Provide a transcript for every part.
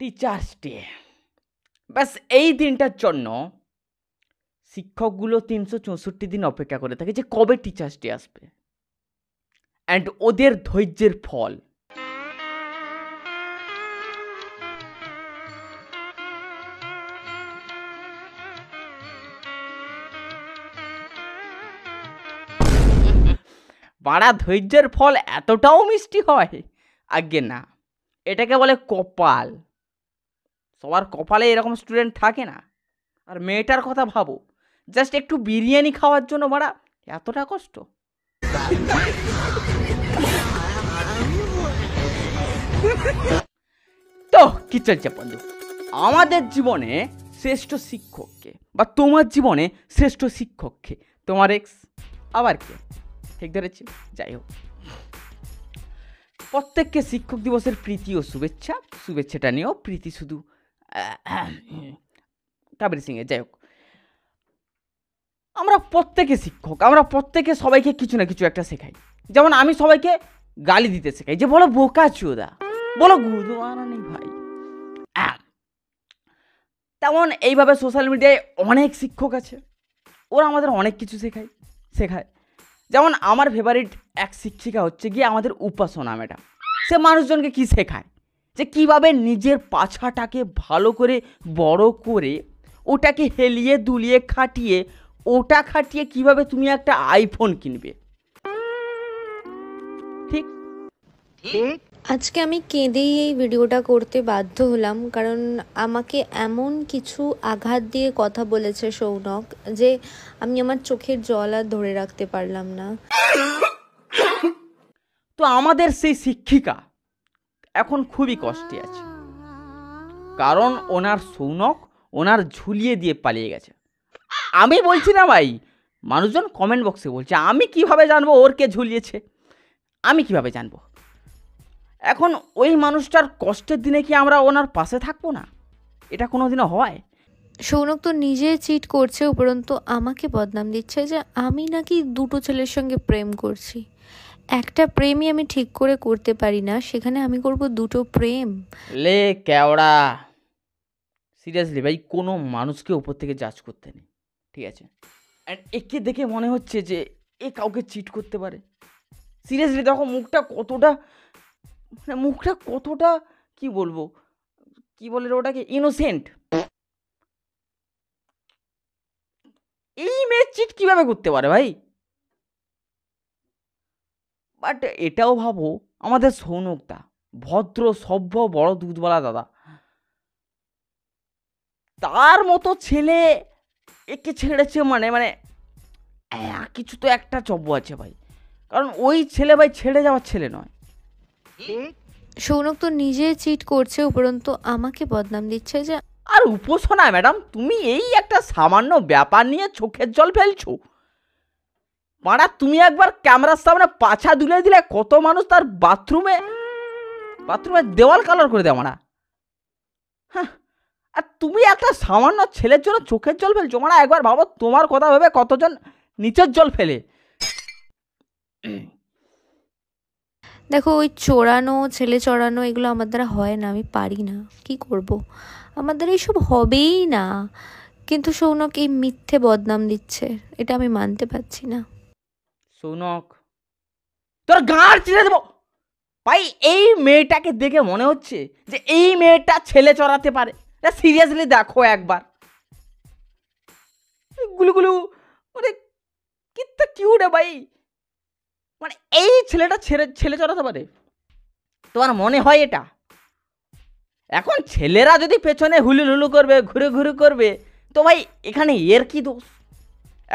Teachers day, ব্যাস এই দিনটার জন্য শিক্ষকগুলো 364 দিন অপেক্ষা করে থাকে যে কবে টিচার্স ডে আসবে। অ্যান্ড ওদের ধৈর্যের ফল বাড়া, ধৈর্যের ফল এতটাও মিষ্টি হয়? আজ্ঞে না, এটাকে বলে কপাল। সবার কপালে এরকম স্টুডেন্ট থাকে না। আর মেয়েটার কথা ভাবো, জাস্ট একটু বিরিয়ানি খাওয়ার জন্য বাড়া এতটা কষ্ট। তো কি চলছে বন্ধু, আমাদের জীবনে শ্রেষ্ঠ শিক্ষককে বা তোমার জীবনে শ্রেষ্ঠ শিক্ষককে? তোমার এক্স? আবার কে? ঠিক ধরেছি। যাই হোক, প্রত্যেককে শিক্ষক দিবসের প্রীতি ও শুভেচ্ছা। শুভেচ্ছাটা নিয়েও প্রীতি শুধু কাবেরী সিংয়ে। যাই হোক, আমরা প্রত্যেকে শিক্ষক, আমরা প্রত্যেকে সবাইকে কিছু না কিছু একটা শেখাই। যেমন আমি সবাইকে গালি দিতে শেখাই, যে বলো বোকা চোদা, বলো গুদমারানি ভাই। তেমন এইভাবে সোশ্যাল মিডিয়ায় অনেক শিক্ষক আছে, ওরা আমাদের অনেক কিছু শেখায়। যেমন আমার ফেভারিট এক শিক্ষিকা হচ্ছে গিয়ে আমাদের উপাসনা ম্যাডাম। সে মানুষজনকে কি শেখায়, যে কিভাবে নিজের পাছাটাকে ভালো করে বড় করে ওটাকে হেলিয়ে দুলিয়ে খাটিয়ে কিভাবে তুমি একটা আইফোন কিনবে। ঠিক ঠিক। আজকে আমি কেঁদেই এই ভিডিওটা করতে বাধ্য হলাম, কারণ আমাকে এমন কিছু আঘাত দিয়ে কথা বলেছে সৌনক যে আমি আমার চোখের জল আর ধরে রাখতে পারলাম না। তো আমাদের সেই শিক্ষিকা এখন খুবই কষ্টে আছে, কারণ ওনার সৌনক ওনার ঝুলিয়ে দিয়ে পালিয়ে গেছে। আমি বলছি না ভাই, মানুষজন কমেন্ট বক্সে বলছে, আমি কিভাবে জানবো ওর কে ঝুলিয়েছে? আমি কিভাবে জানবো? এখন ওই মানুষটার কষ্টের দিনে কি আমরা ওনার পাশে থাকবো না? এটা কোনোদিনও হয়? সৌনক তো নিজে চিট করছে, উপরন্তু আমাকে বদনাম দিচ্ছে যে আমি নাকি দুটো ছেলের সঙ্গে প্রেম করছি। একটা প্রেমই আমি ঠিক করে করতে পারি না, সেখানে আমি করব দুটো প্রেম? লে কেওড়া, সিরিয়াসলি ভাই, কোনো মানুষকে উপর থেকে জাজ করতে নেই, ঠিক আছে? অ্যান্ড একে দেখে মনে হচ্ছে যে এ কাউকে চিট করতে পারে। সিরিয়াসলি দেখো মুখটা কতটা কি বলবো, কি বলে ওটাকে, ইনোসেন্ট। এই মেয়ে চিট কিভাবে করতে পারে ভাই? বাট এটাও ভাবো, আমাদের সৌনকদা ভদ্র সভ্য বড় দুধওয়ালা দাদা, তার মতো ছেলে একে ছেড়েছে মানে কিছু তো একটা চব্য আছে ভাই, কারণ ওই ছেলে ভাই ছেড়ে যাওয়ার ছেলে নয়। সৌনক তো নিজে চিট করছে, উপরন্তু আমাকে বদনাম দিচ্ছে যে। আর উপাসনা ম্যাডাম, তুমি এই একটা সামান্য ব্যাপার নিয়ে চোখের জল ফেলছো? পাড়া, তুমি একবার ক্যামেরার সামনে পাছা দুলে দিলে কত মানুষ তার বাথরুমে দেওয়াল কালার করে দেয় মারা। হ্যাঁ, আর তুমি একটা সামান্য ছেলের জন্য চোখের জল ফেলছো মারা? একবার ভাবো, তোমার কথা ভেবে কতজন নিচের জল ফেলে। দেখো, ওই চোরানো ছেলে চড়ানো এগুলো আমার দ্বারা হয় না, আমি পারি না। কি করব, আমার দ্বারা এইসব হবেই না। কিন্তু সৌনক এই মিথ্যে বদনাম দিচ্ছে, এটা আমি মানতে পারছি না। সৌনক, তোর গাঁড় চিড়ে দেবো ভাই। এই মেয়েটাকে দেখে মনে হচ্ছে যে এই মেয়েটা ছেলে চড়াতে পারে? সিরিয়াসলি দেখো একবার, গুলুগুলু মানে কিত্তা কিউট ভাই। মানে এই ছেলেটা ছেলে চড়াতে পারে? তোমার মনে হয় এটা? এখন ছেলেরা যদি পেছনে হুলু করবে, ঘুরে ঘুরে করবে, তো ভাই এখানে এর কি দোষ?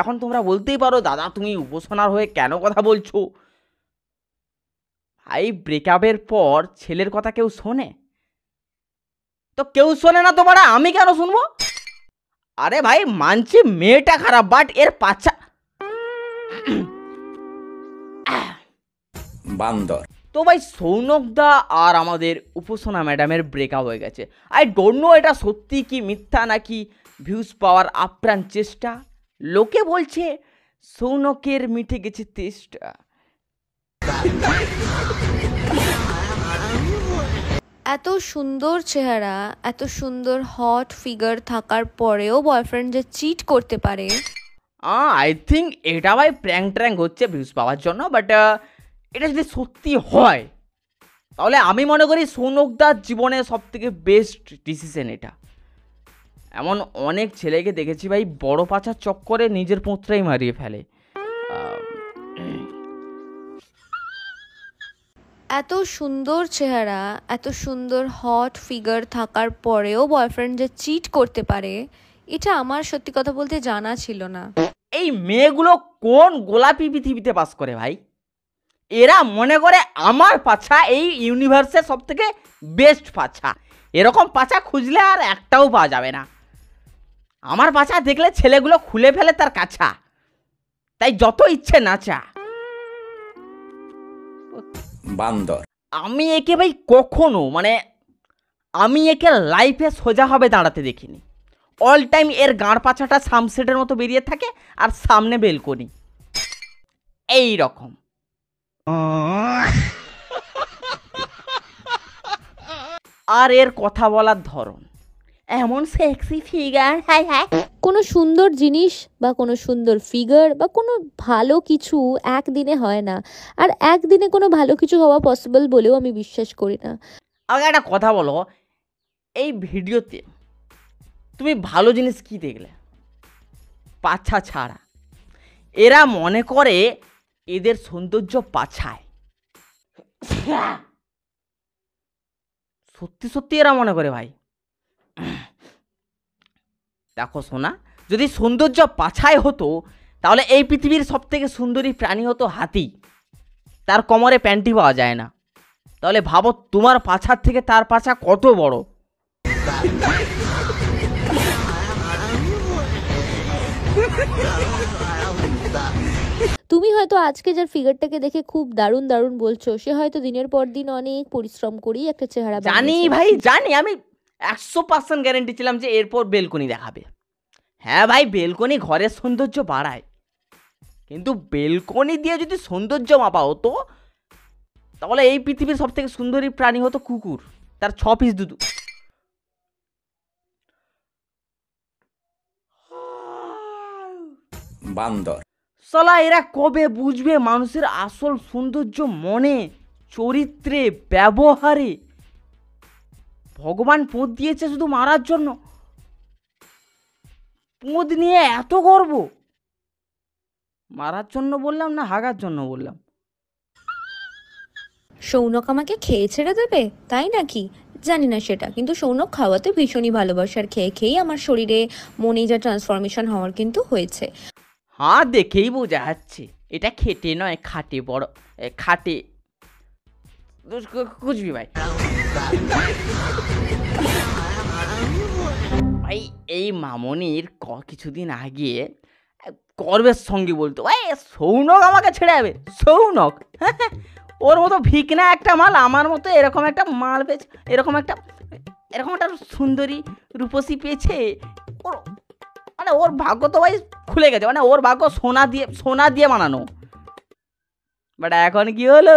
এখন তোমরা বলতেই পারো, দাদা তুমি উপাসনার হয়ে কেন কথা বলছো? ভাই, ব্রেকআপের পর ছেলের কথা কেউ শোনে? তো কেউ শোনে না তো বাড়া, আমি কেন শুনবো? আরে ভাই, মানছি মেয়েটা খারাপ, বাট এর পাছা বান্দর। তো ভাই, সৌনকদা আর আমাদের উপাসনা ম্যাডামের ব্রেকআপ হয়ে গেছে। আই ডোন্ট নো এটা সত্যি কি মিথ্যা, নাকি ভিউজ পাওয়ার আপ্রাণ চেষ্টা। লোকে বলছে সৌনকের মিটে গেছে তেষ্টা। এত সুন্দর চেহারা, এত সুন্দর হট ফিগার থাকার পরেও বয়ফ্রেন্ড যে চিট করতে পারে। আই থিঙ্ক এটা ভাই প্র্যাঙ্ক ট্র্যাঙ্ক হচ্ছে ভিউজ পাওয়ার জন্য, বাট এটা যদি সত্যি হয় তাহলে আমি মনে করি সৌনকদার জীবনে সবথেকে বেস্ট ডিসিশন এটা। এমন অনেক ছেলেকে দেখেছি ভাই বড় পাছার চক্করে নিজের পুত্রাই মারিয়ে ফেলে। এত সুন্দর চেহারা, এত সুন্দর হট ফিগার থাকার পরেও বয়ফ্রেন্ড যে চিট করতে পারে, এটা আমার সত্যি কথা বলতে জানা ছিল না। এই মেয়েগুলো কোন গোলাপি পৃথিবীতে বাস করে ভাই? এরা মনে করে আমার পাছা এই ইউনিভার্সের সব থেকে বেস্ট পাছা। এরকম পাছা খুঁজলে আর একটাও পাওয়া যাবে না। আমার পাছা দেখলে ছেলেগুলো খুলে ফেলে তার কাছা, তাই যত ইচ্ছে নাচা। বান্দর। আমি একে ভাই কখনো আমি একে লাইফে সোজা হবে দাঁড়াতে দেখিনি। অল টাইম এর গাঁড় পাছাটা সামসেটের মতো বেরিয়ে থাকে আর সামনে বেলকনি এই রকম। আর এর কথা বলার ধরন এমন সেক্সি ফিগার, হাই হাই। কোনো সুন্দর জিনিস বা কোনো সুন্দর ফিগার বা কোনো ভালো কিছু একদিনে হয় না, আর একদিনে কোনো ভালো কিছু হওয়া পসিবল বলেও আমি বিশ্বাস করি না। আমাকে একটা কথা বলো, এই ভিডিওতে তুমি ভালো জিনিস কি দেখলে? পাছা ছাড়া। এরা মনে করে এদের সৌন্দর্য পাছায়। সত্যি সত্যি এরা মনে করে ভাই। দেখো সোনা, যদি সৌন্দর্য পাছায় হতো তাহলে এই পৃথিবীর সব থেকে সুন্দরী প্রাণী হতো হাতি। তার কোমরে প্যান্টি পাওয়া যায় না। তাহলে ভাবো তোমার পাছার থেকে তার পাছা কত বড়। তুমি হয়তো আজকে যার ফিগারটাকে দেখে খুব দারুণ দারুণ বলছো, সে হয়তো দিনের পর দিন অনেক পরিশ্রম করেই একটা চেহারা জানি বানিয়েছে। ভাই জানি, আমি 100% গ্যারেন্টি ছিলাম যে এরপর বেলকনি দেখাবে। হ্যাঁ ভাই, বেলকনি ঘরের সৌন্দর্য বাড়ায়, কিন্তু বেলকনি দিয়ে যদি সৌন্দর্য মাপা হতো তাহলে এই পৃথিবীর সব থেকে সুন্দরী প্রাণী হতো কুকুর, তার 6 পিস দুধ। বান্দর। সালা এরা কবে বুঝবে মানুষের আসল সৌন্দর্য মনে, চরিত্রে, ব্যবহারে? ভগবান পোঁত দিয়েছে শুধু মারার জন্য। পোঁত নিয়ে এত গর্ব? মারার জন্য বললাম না হাগার জন্য বললাম? সৌনক আমাকে খেয়ে ছেড়ে দেবে তাই নাকি জানি না সেটা, কিন্তু সৌনক খাওয়াতে ভীষণই ভালোবাসে, আর খেয়ে খেয়েই আমার শরীরে মনে যা ট্রান্সফরমেশন হওয়ার কিন্তু হয়েছে। হ্যাঁ, দেখেই বোঝা যাচ্ছে এটা খেটে নয় খাটে, বড় খাটে কুচবি ভাই। ভাই এই মামনির কিছুদিন আগে গর্বের সঙ্গে বলতো ভাই সৌনক আমাকে ছেড়ে যাবে। সৌনক ওর মতো ভিকনা একটা মাল আমার মতো এরকম একটা মাল পেয়েছে, এরকম একটা সুন্দরী রূপসী পেয়েছে। ওর ওর ভাগ্য তো ভাই খুলে গেছে, ওর ভাগ্য সোনা দিয়ে বানানো। বাট এখন কি হলো?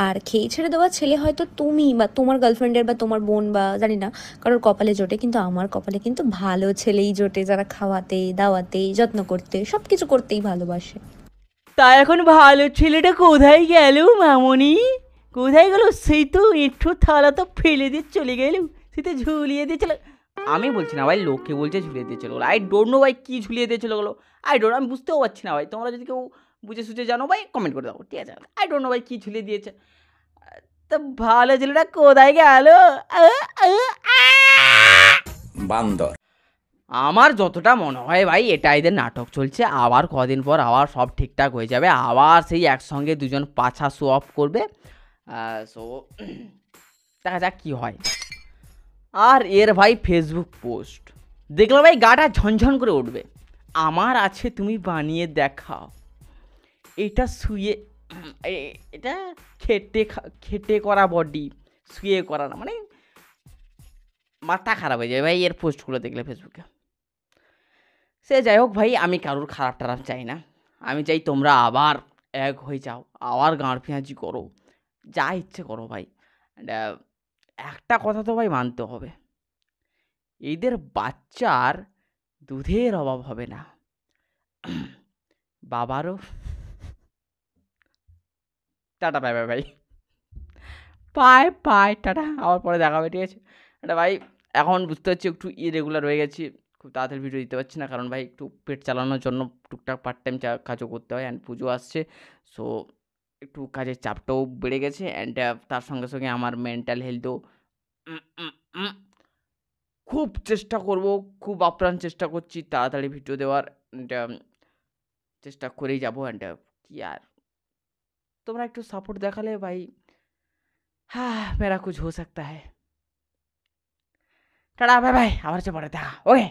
আর খেয়ে ছেড়ে দেওয়া ছেলে হয়তো তুমি বা তোমার গার্লফ্রেন্ডের বা তোমার বোন বা জানি না কারোর কপালে জোটে, কিন্তু আমার কপালে কিন্তু ভালো ছেলেই জোটে, যারা খাওয়াতে দাওয়াতে যত্ন করতে সবকিছু করতেই ভালোবাসে। তা এখন ভালো ছেলেটা কোথায় গেল মামনি? কোথায় গেল? সেই তো একটু থালা তো ফেলে দিয়ে চলে গেল, সে তো ঝুলিয়ে দিয়ে চলে। আমি বলছি না ভাই, লোকে বলছে ঝুলিয়ে দিয়ে চলে গেলো। আই ডোন্ট নো ভাই কি ঝুলিয়ে দিয়ে চলে গেলো। আমি বুঝতেও পারছি না ভাই। তোমরা যদি কেউ বুঝে সুঝে জানো ভাই কমেন্ট করে দাও, ঠিক আছে? আই ডোন্ট নো ভাই কি ঝুলিয়ে দিয়েছে। তা ভালো ছেলেটা কোথায় গেল? বান্দর। আমার যতটা মনে হয় ভাই এটা এদের নাটক চলছে। আবার কদিন পর আবার সব ঠিকঠাক হয়ে যাবে, আবার সেই একসঙ্গে দুজন পাছা শো অফ করবে। সো দেখা যাক কি হয়। আর এর ভাই ফেসবুক পোস্ট দেখলে ভাই গাটা ঝনঝন করে উঠবে। আমার আছে তুমি বানিয়ে দেখাও। এটা এটা খেটে করা বডি, শুয়ে করা না, মাথা খারাপ হয়ে যায় ভাই এর পোস্টগুলো দেখলে ফেসবুকে। সে যাই হোক ভাই, আমি কারোর খারাপ টারাপ চাই না। আমি চাই তোমরা আবার এক হয়ে যাও, আবার গাঁড় পেঁয়াজি করো, যা ইচ্ছে করো ভাই। And, একটা কথা তো ভাই মানতে হবে, এদের বাচ্চার দুধের অভাব হবে না। বাবারও। টাটা, বাই বাই ভাই, বাই বাই, টাটা, আবার পরে দেখা হবে, ঠিক আছে? এটা ভাই এখন বুঝতে পারছি একটু ইরেগুলার হয়ে গেছি, খুব তাড়াতাড়ি ভিডিও দিতে পারছি না, কারণ ভাই একটু পেট চালানোর জন্য টুকটাক পার্ট টাইম কাজও করতে হয়, অ্যান্ড পুজো আসছে, সো একটু কাজের চাপটাও বেড়ে গেছে, অ্যান্ড তার সঙ্গে সঙ্গে আমার মেন্টাল হেলথও খুব চেষ্টা করব, খুব আপ্রাণ চেষ্টা করছি তাড়াতাড়ি ভিডিও দেওয়ার, and, চেষ্টা করেই যাবো। অ্যান্ড কি আর, তোমরা একটু সাপোর্ট দেখালে ভাই, হ্যাঁ মেরা কুছ হো সকতা হ্যায়। টাটা, বাই বাই, আবার পরে দেখা, ওকে।